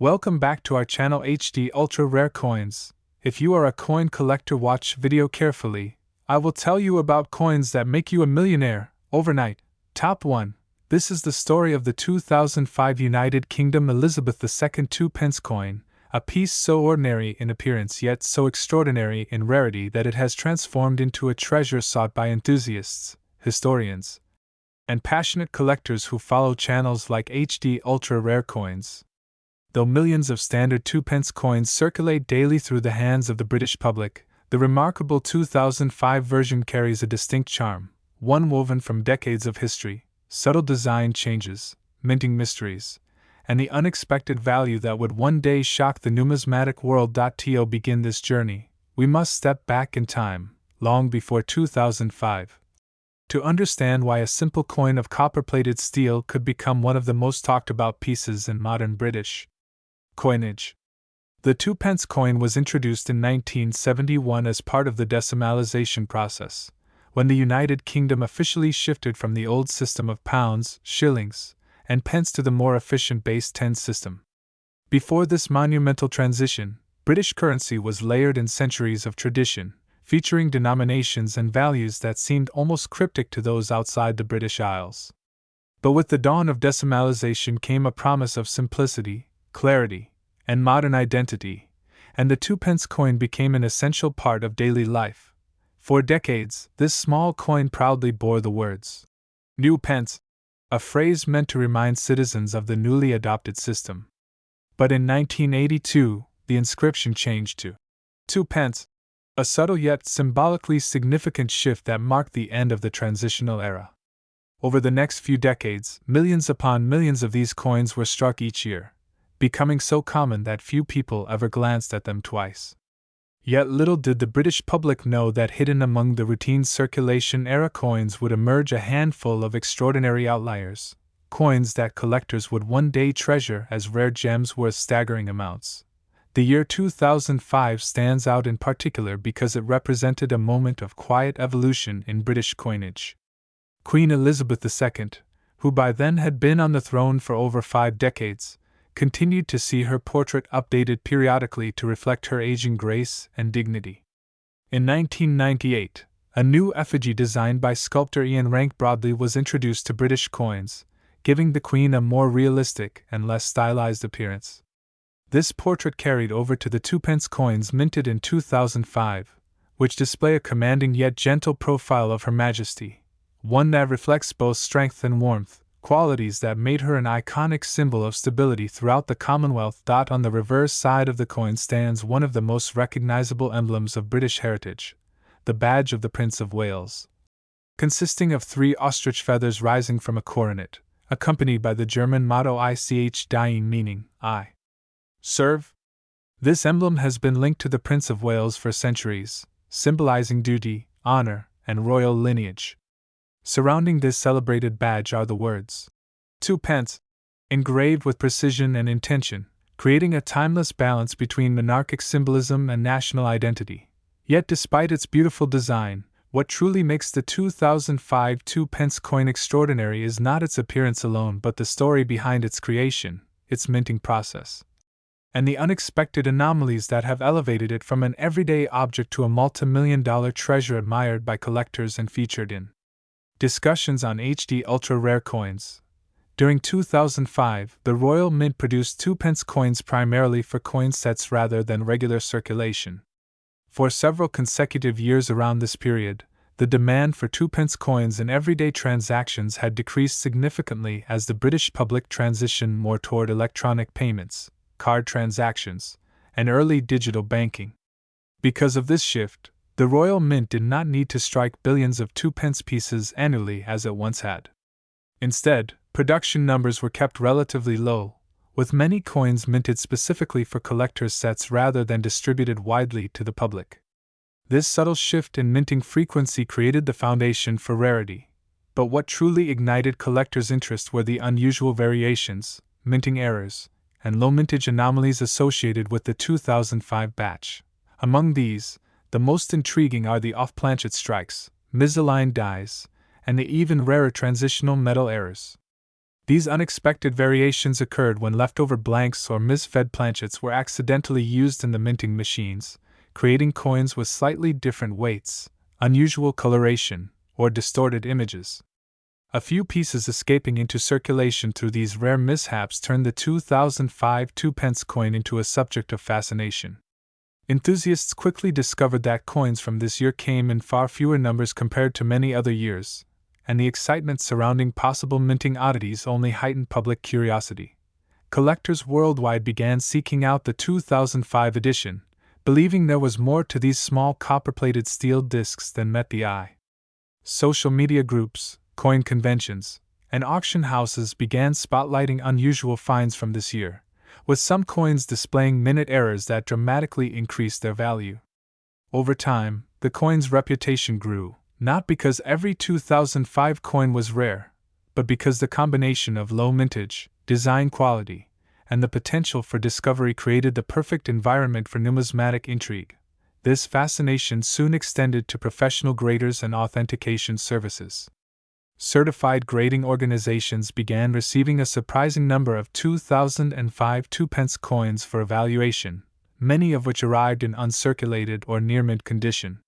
Welcome back to our channel HD Ultra Rare Coins. If you are a coin collector, watch video carefully. I will tell you about coins that make you a millionaire overnight. Top 1. This is the story of the 2005 United Kingdom Elizabeth II 2 pence coin, a piece so ordinary in appearance yet so extraordinary in rarity that it has transformed into a treasure sought by enthusiasts, historians, and passionate collectors who follow channels like HD Ultra Rare Coins. Though millions of standard 2 pence coins circulate daily through the hands of the British public, the remarkable 2005 version carries a distinct charm, one woven from decades of history, subtle design changes, minting mysteries, and the unexpected value that would one day shock the numismatic world. To begin this journey, we must step back in time, long before 2005. To understand why a simple coin of copper-plated steel could become one of the most talked about pieces in modern British coinage. The 2 pence coin was introduced in 1971 as part of the decimalisation process, when the United Kingdom officially shifted from the old system of pounds, shillings, and pence to the more efficient base 10 system. Before this monumental transition, British currency was layered in centuries of tradition, featuring denominations and values that seemed almost cryptic to those outside the British Isles. But with the dawn of decimalisation came a promise of simplicity, clarity, and modern identity, and the 2 pence coin became an essential part of daily life. For decades, this small coin proudly bore the words, "New pence," a phrase meant to remind citizens of the newly adopted system. But in 1982, the inscription changed to 2 pence, a subtle yet symbolically significant shift that marked the end of the transitional era. Over the next few decades, millions upon millions of these coins were struck each year, becoming so common that few people ever glanced at them twice. Yet little did the British public know that hidden among the routine circulation era coins would emerge a handful of extraordinary outliers, coins that collectors would one day treasure as rare gems worth staggering amounts. The year 2005 stands out in particular because it represented a moment of quiet evolution in British coinage. Queen Elizabeth II, who by then had been on the throne for over 5 decades, continued to see her portrait updated periodically to reflect her aging grace and dignity. In 1998, a new effigy designed by sculptor Ian Rank Broadley was introduced to British coins, giving the Queen a more realistic and less stylized appearance. This portrait carried over to the 2 pence coins minted in 2005, which display a commanding yet gentle profile of Her Majesty, one that reflects both strength and warmth, qualities that made her an iconic symbol of stability throughout the Commonwealth. On the reverse side of the coin stands one of the most recognizable emblems of British heritage, the badge of the Prince of Wales. Consisting of 3 ostrich feathers rising from a coronet, accompanied by the German motto Ich Diene, meaning, I serve. This emblem has been linked to the Prince of Wales for centuries, symbolizing duty, honor, and royal lineage. Surrounding this celebrated badge are the words 2 pence, engraved with precision and intention, creating a timeless balance between monarchic symbolism and national identity. Yet despite its beautiful design, what truly makes the 2005 2 pence coin extraordinary is not its appearance alone but the story behind its creation, its minting process, and the unexpected anomalies that have elevated it from an everyday object to a multimillion-dollar treasure admired by collectors and featured in discussions on HD Ultra Rare Coins. During 2005, the Royal Mint produced 2 pence coins primarily for coin sets rather than regular circulation. For several consecutive years around this period, the demand for 2 pence coins in everyday transactions had decreased significantly as the British public transitioned more toward electronic payments, card transactions, and early digital banking. Because of this shift, the Royal Mint did not need to strike billions of 2 pence pieces annually as it once had. Instead, production numbers were kept relatively low, with many coins minted specifically for collectors' sets rather than distributed widely to the public. This subtle shift in minting frequency created the foundation for rarity, but what truly ignited collectors' interest were the unusual variations, minting errors, and low mintage anomalies associated with the 2005 batch. Among these, the most intriguing are the off-planchet strikes, misaligned dies, and the even rarer transitional metal errors. These unexpected variations occurred when leftover blanks or misfed planchets were accidentally used in the minting machines, creating coins with slightly different weights, unusual coloration, or distorted images. A few pieces escaping into circulation through these rare mishaps turned the 2005 2-pence coin into a subject of fascination. Enthusiasts quickly discovered that coins from this year came in far fewer numbers compared to many other years, and the excitement surrounding possible minting oddities only heightened public curiosity. Collectors worldwide began seeking out the 2005 edition, believing there was more to these small copper-plated steel discs than met the eye. Social media groups, coin conventions, and auction houses began spotlighting unusual finds from this year, with some coins displaying minute errors that dramatically increased their value. Over time, the coin's reputation grew, not because every 2005 coin was rare, but because the combination of low mintage, design quality, and the potential for discovery created the perfect environment for numismatic intrigue. This fascination soon extended to professional graders and authentication services. Certified grading organizations began receiving a surprising number of 2005 2-pence coins for evaluation, many of which arrived in uncirculated or near-mint condition.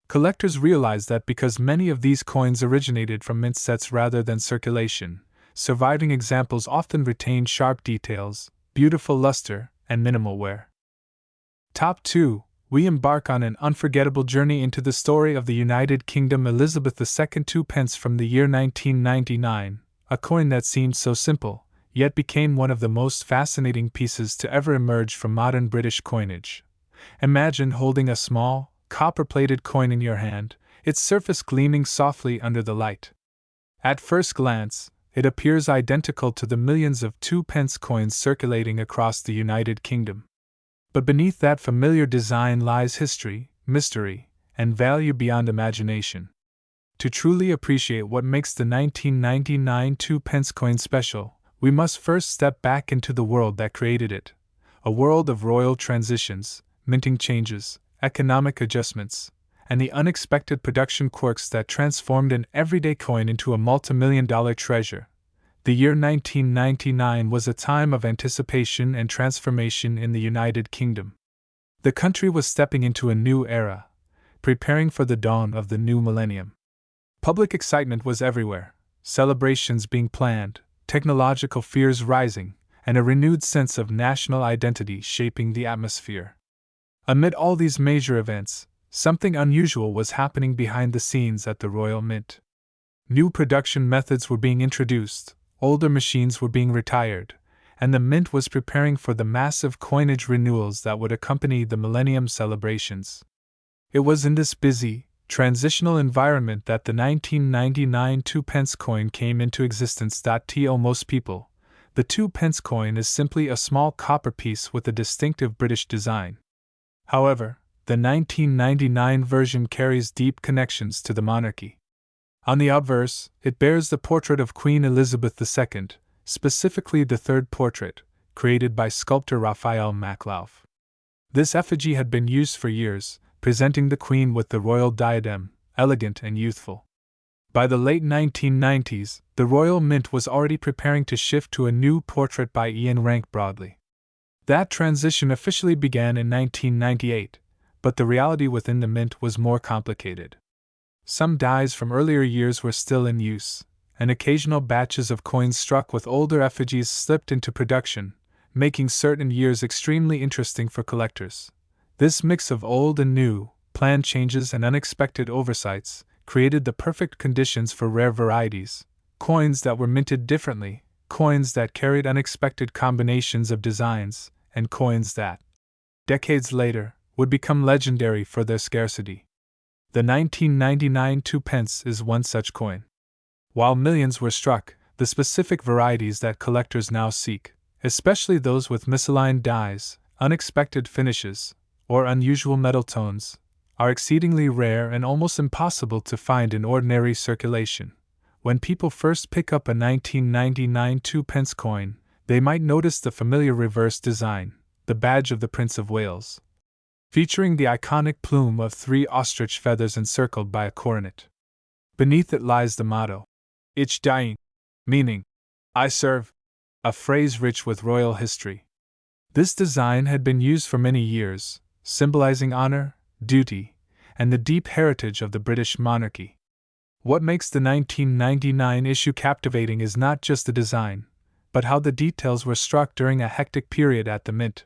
Collectors realized that because many of these coins originated from mint sets rather than circulation, surviving examples often retained sharp details, beautiful luster, and minimal wear. Top 2. We embark on an unforgettable journey into the story of the United Kingdom Elizabeth II 2-pence from the year 1999, a coin that seemed so simple, yet became one of the most fascinating pieces to ever emerge from modern British coinage. Imagine holding a small, copper-plated coin in your hand, its surface gleaming softly under the light. At first glance, it appears identical to the millions of 2-pence coins circulating across the United Kingdom. But beneath that familiar design lies history, mystery, and value beyond imagination. To truly appreciate what makes the 1999 2-pence coin special, we must first step back into the world that created it, a world of royal transitions, minting changes, economic adjustments, and the unexpected production quirks that transformed an everyday coin into a multimillion-dollar treasure. The year 1999 was a time of anticipation and transformation in the United Kingdom. The country was stepping into a new era, preparing for the dawn of the new millennium. Public excitement was everywhere, celebrations being planned, technological fears rising, and a renewed sense of national identity shaping the atmosphere. Amid all these major events, something unusual was happening behind the scenes at the Royal Mint. New production methods were being introduced, older machines were being retired, and the Mint was preparing for the massive coinage renewals that would accompany the Millennium celebrations. It was in this busy, transitional environment that the 1999 2-pence coin came into existence. To most people, the 2-pence coin is simply a small copper piece with a distinctive British design. However, the 1999 version carries deep connections to the monarchy. On the obverse, it bears the portrait of Queen Elizabeth II, specifically the third portrait, created by sculptor Raphael Maclauff. This effigy had been used for years, presenting the Queen with the royal diadem, elegant and youthful. By the late 1990s, the Royal Mint was already preparing to shift to a new portrait by Ian Rank Broadley. That transition officially began in 1998, but the reality within the Mint was more complicated. Some dies from earlier years were still in use, and occasional batches of coins struck with older effigies slipped into production, making certain years extremely interesting for collectors. This mix of old and new, planned changes and unexpected oversights, created the perfect conditions for rare varieties, coins that were minted differently, coins that carried unexpected combinations of designs, and coins that, decades later, would become legendary for their scarcity. The 1999 2-pence is one such coin. While millions were struck, the specific varieties that collectors now seek, especially those with misaligned dies, unexpected finishes, or unusual metal tones, are exceedingly rare and almost impossible to find in ordinary circulation. When people first pick up a 1999 2-pence coin, they might notice the familiar reverse design, the badge of the Prince of Wales, featuring the iconic plume of 3 ostrich feathers encircled by a coronet. Beneath it lies the motto, Ich dien, meaning, I serve, a phrase rich with royal history. This design had been used for many years, symbolizing honor, duty, and the deep heritage of the British monarchy. What makes the 1999 issue captivating is not just the design, but how the details were struck during a hectic period at the mint.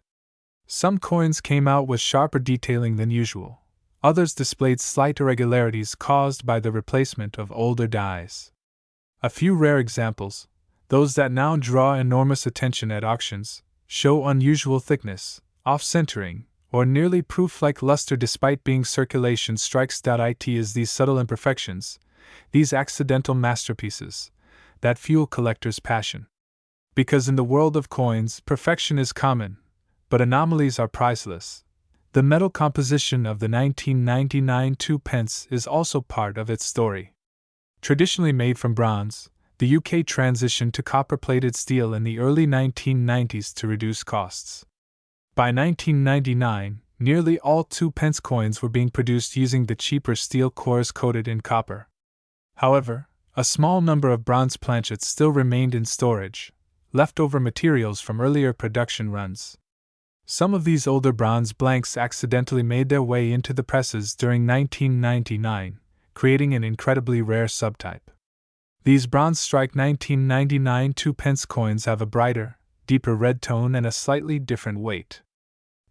Some coins came out with sharper detailing than usual. Others displayed slight irregularities caused by the replacement of older dies. A few rare examples, those that now draw enormous attention at auctions, show unusual thickness, off-centering, or nearly proof-like luster despite being circulation strikes.it is these subtle imperfections, these accidental masterpieces, that fuel collectors' passion. Because in the world of coins, perfection is common, but anomalies are priceless. The metal composition of the 1999 2p is also part of its story. Traditionally made from bronze, the UK transitioned to copper-plated steel in the early 1990s to reduce costs. By 1999, nearly all 2p coins were being produced using the cheaper steel cores coated in copper. However, a small number of bronze planchets still remained in storage, leftover materials from earlier production runs. Some of these older bronze blanks accidentally made their way into the presses during 1999, creating an incredibly rare subtype. These bronze strike 1999 2p coins have a brighter, deeper red tone and a slightly different weight.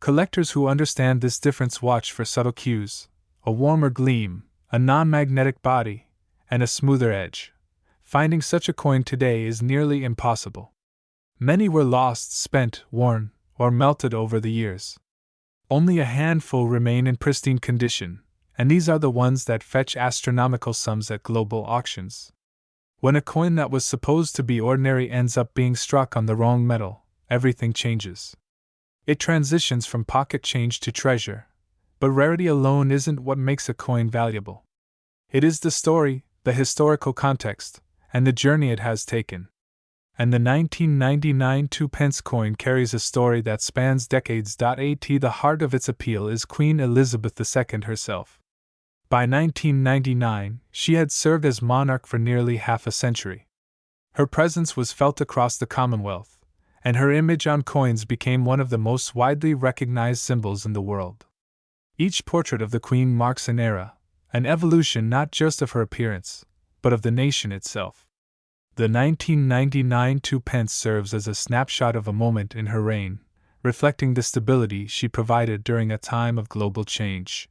Collectors who understand this difference watch for subtle cues: a warmer gleam, a non-magnetic body, and a smoother edge. Finding such a coin today is nearly impossible. Many were lost, spent, worn, or melted over the years. Only a handful remain in pristine condition, and these are the ones that fetch astronomical sums at global auctions. When a coin that was supposed to be ordinary ends up being struck on the wrong metal, everything changes. It transitions from pocket change to treasure, but rarity alone isn't what makes a coin valuable. It is the story, the historical context, and the journey it has taken. And the 1999 2p coin carries a story that spans decades. At the heart of its appeal is Queen Elizabeth II herself. By 1999, she had served as monarch for nearly half a century. Her presence was felt across the Commonwealth, and her image on coins became one of the most widely recognized symbols in the world. Each portrait of the Queen marks an era, an evolution not just of her appearance, but of the nation itself. The 1999 2p serves as a snapshot of a moment in her reign, reflecting the stability she provided during a time of global change.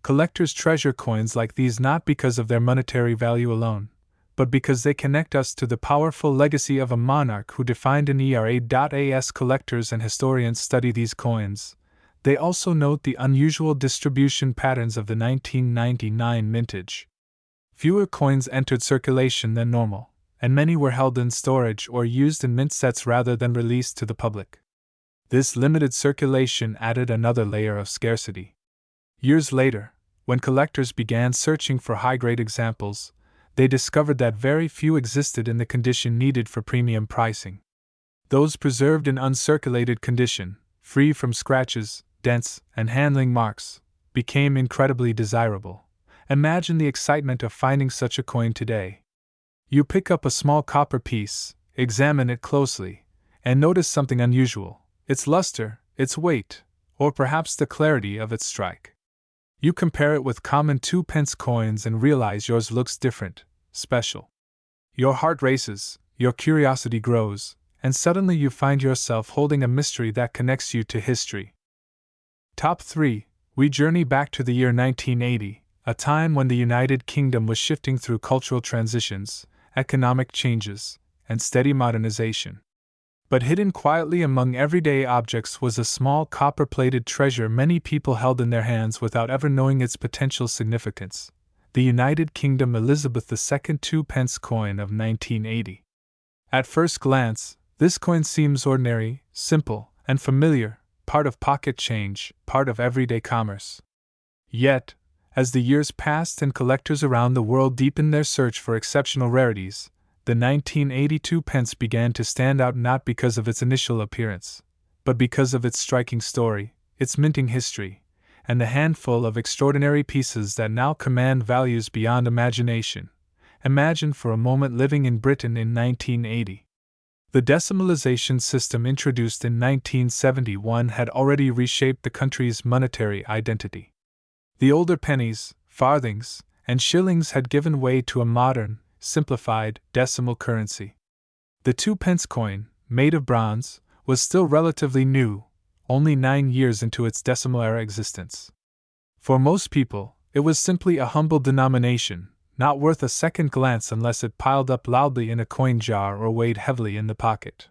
Collectors treasure coins like these not because of their monetary value alone, but because they connect us to the powerful legacy of a monarch who defined an era. As collectors and historians study these coins, they also note the unusual distribution patterns of the 1999 mintage. Fewer coins entered circulation than normal, and many were held in storage or used in mint sets rather than released to the public. This limited circulation added another layer of scarcity. Years later, when collectors began searching for high-grade examples, they discovered that very few existed in the condition needed for premium pricing. Those preserved in uncirculated condition, free from scratches, dents, and handling marks, became incredibly desirable. Imagine the excitement of finding such a coin today. You pick up a small copper piece, examine it closely, and notice something unusual: its luster, its weight, or perhaps the clarity of its strike. You compare it with common 2p coins and realize yours looks different, special. Your heart races, your curiosity grows, and suddenly you find yourself holding a mystery that connects you to history. Top 3. We journey back to the year 1980, a time when the United Kingdom was shifting through cultural transitions, economic changes, and steady modernization. But hidden quietly among everyday objects was a small copper-plated treasure many people held in their hands without ever knowing its potential significance: the United Kingdom Elizabeth II 2p coin of 1980. At first glance, this coin seems ordinary, simple, and familiar, part of pocket change, part of everyday commerce. Yet, as the years passed and collectors around the world deepened their search for exceptional rarities, the 1982 pence began to stand out not because of its initial appearance, but because of its striking story, its minting history, and the handful of extraordinary pieces that now command values beyond imagination. Imagine for a moment living in Britain in 1980. The decimalization system introduced in 1971 had already reshaped the country's monetary identity. The older pennies, farthings, and shillings had given way to a modern, simplified, decimal currency. The 2-pence coin, made of bronze, was still relatively new, only 9 years into its decimal era existence. For most people, it was simply a humble denomination, not worth a second glance unless it piled up loudly in a coin jar or weighed heavily in the pocket.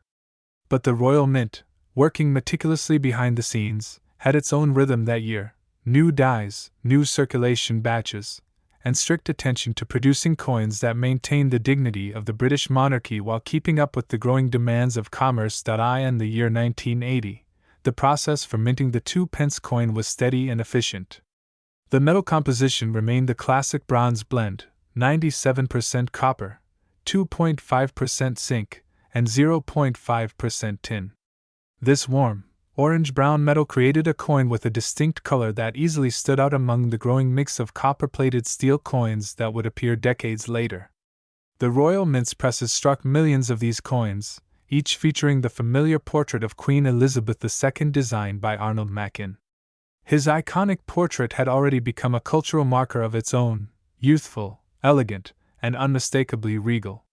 But the Royal Mint, working meticulously behind the scenes, had its own rhythm that year: new dies, new circulation batches, and strict attention to producing coins that maintained the dignity of the British monarchy while keeping up with the growing demands of commerce. In the year 1980, the process for minting the 2-pence coin was steady and efficient. The metal composition remained the classic bronze blend, 97% copper, 2.5% zinc, and 0.5% tin. This warm, orange-brown metal created a coin with a distinct color that easily stood out among the growing mix of copper-plated steel coins that would appear decades later. The Royal Mint's presses struck millions of these coins, each featuring the familiar portrait of Queen Elizabeth II designed by Arnold Machin. His iconic portrait had already become a cultural marker of its own, youthful, elegant, and unmistakably regal.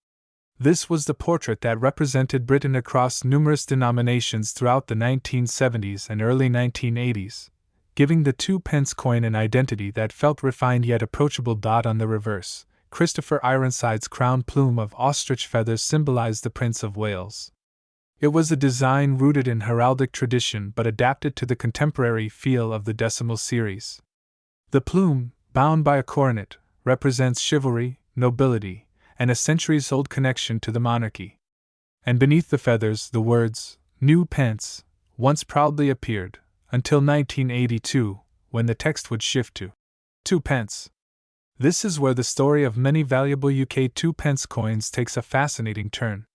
This was the portrait that represented Britain across numerous denominations throughout the 1970s and early 1980s, giving the 2-pence coin an identity that felt refined yet approachable. On the reverse, Christopher Ironside's crown plume of ostrich feathers symbolized the Prince of Wales. It was a design rooted in heraldic tradition but adapted to the contemporary feel of the decimal series. The plume, bound by a coronet, represents chivalry, nobility, and a centuries-old connection to the monarchy. And beneath the feathers, the words, "New Pence," once proudly appeared, until 1982, when the text would shift to 2 pence. This is where the story of many valuable UK 2-pence coins takes a fascinating turn.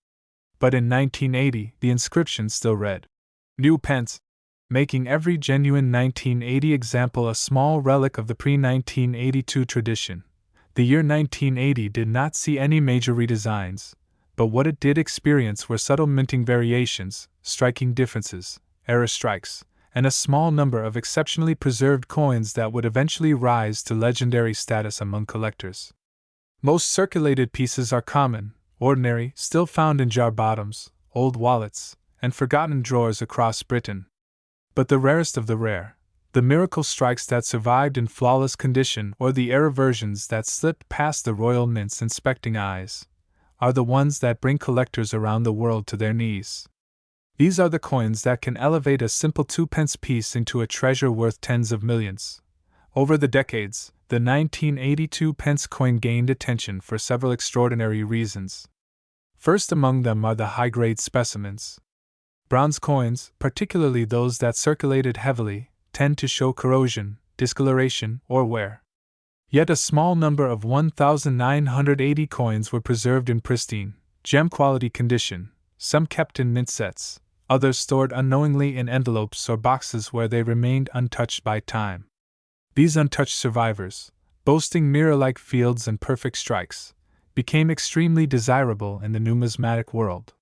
But in 1980, the inscription still read, "New Pence," making every genuine 1980 example a small relic of the pre-1982 tradition. The year 1980 did not see any major redesigns, but what it did experience were subtle minting variations, striking differences, error strikes, and a small number of exceptionally preserved coins that would eventually rise to legendary status among collectors. Most circulated pieces are common, ordinary, still found in jar bottoms, old wallets, and forgotten drawers across Britain. But the rarest of the rare, the miracle strikes that survived in flawless condition or the error versions that slipped past the Royal Mint's inspecting eyes, are the ones that bring collectors around the world to their knees. These are the coins that can elevate a simple 2-pence piece into a treasure worth tens of millions. Over the decades, the 1982 pence coin gained attention for several extraordinary reasons. First among them are the high-grade specimens. Bronze coins, particularly those that circulated heavily, tend to show corrosion, discoloration, or wear. Yet a small number of 1,980 coins were preserved in pristine, gem-quality condition, some kept in mint sets, others stored unknowingly in envelopes or boxes where they remained untouched by time. These untouched survivors, boasting mirror-like fields and perfect strikes, became extremely desirable in the numismatic world.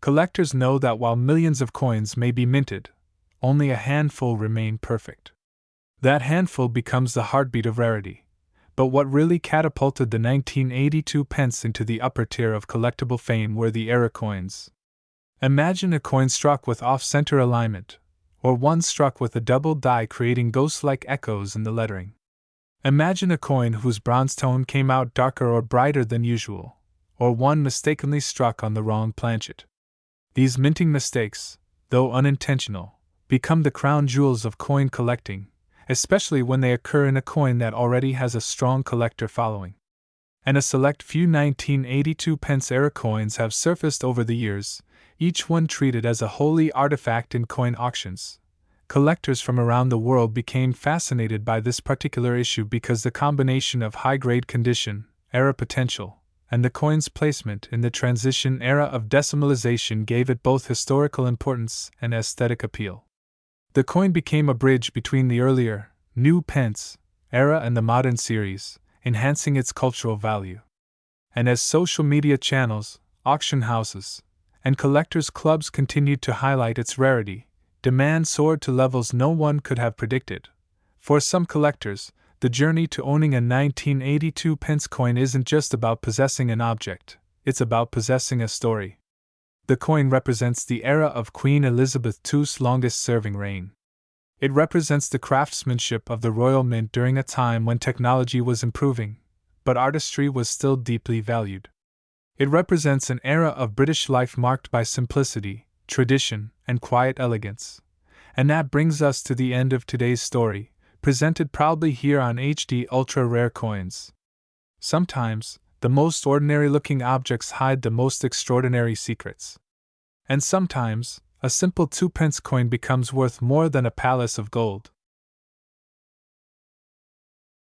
Collectors know that while millions of coins may be minted, only a handful remain perfect. That handful becomes the heartbeat of rarity. But what really catapulted the 1982 pence into the upper tier of collectible fame were the error coins. Imagine a coin struck with off-center alignment, or one struck with a double die creating ghost-like echoes in the lettering. Imagine a coin whose bronze tone came out darker or brighter than usual, or one mistakenly struck on the wrong planchet. These minting mistakes, though unintentional, become the crown jewels of coin collecting, especially when they occur in a coin that already has a strong collector following. And a select few 1982 pence error coins have surfaced over the years, each one treated as a holy artifact in coin auctions. Collectors from around the world became fascinated by this particular issue because the combination of high-grade condition, error potential, and the coin's placement in the transition era of decimalization gave it both historical importance and aesthetic appeal. The coin became a bridge between the earlier, new pence era and the modern series, enhancing its cultural value. And as social media channels, auction houses, and collectors' clubs continued to highlight its rarity. Demand soared to levels no one could have predicted. For some collectors, the journey to owning a 1982 pence coin isn't just about possessing an object, it's about possessing a story. The coin represents the era of Queen Elizabeth II's longest-serving reign. It represents the craftsmanship of the Royal Mint during a time when technology was improving, but artistry was still deeply valued. It represents an era of British life marked by simplicity, tradition, and quiet elegance. And that brings us to the end of today's story, presented proudly here on HD Ultra Rare Coins. Sometimes, the most ordinary-looking objects hide the most extraordinary secrets. And sometimes, a simple 2-pence coin becomes worth more than a palace of gold.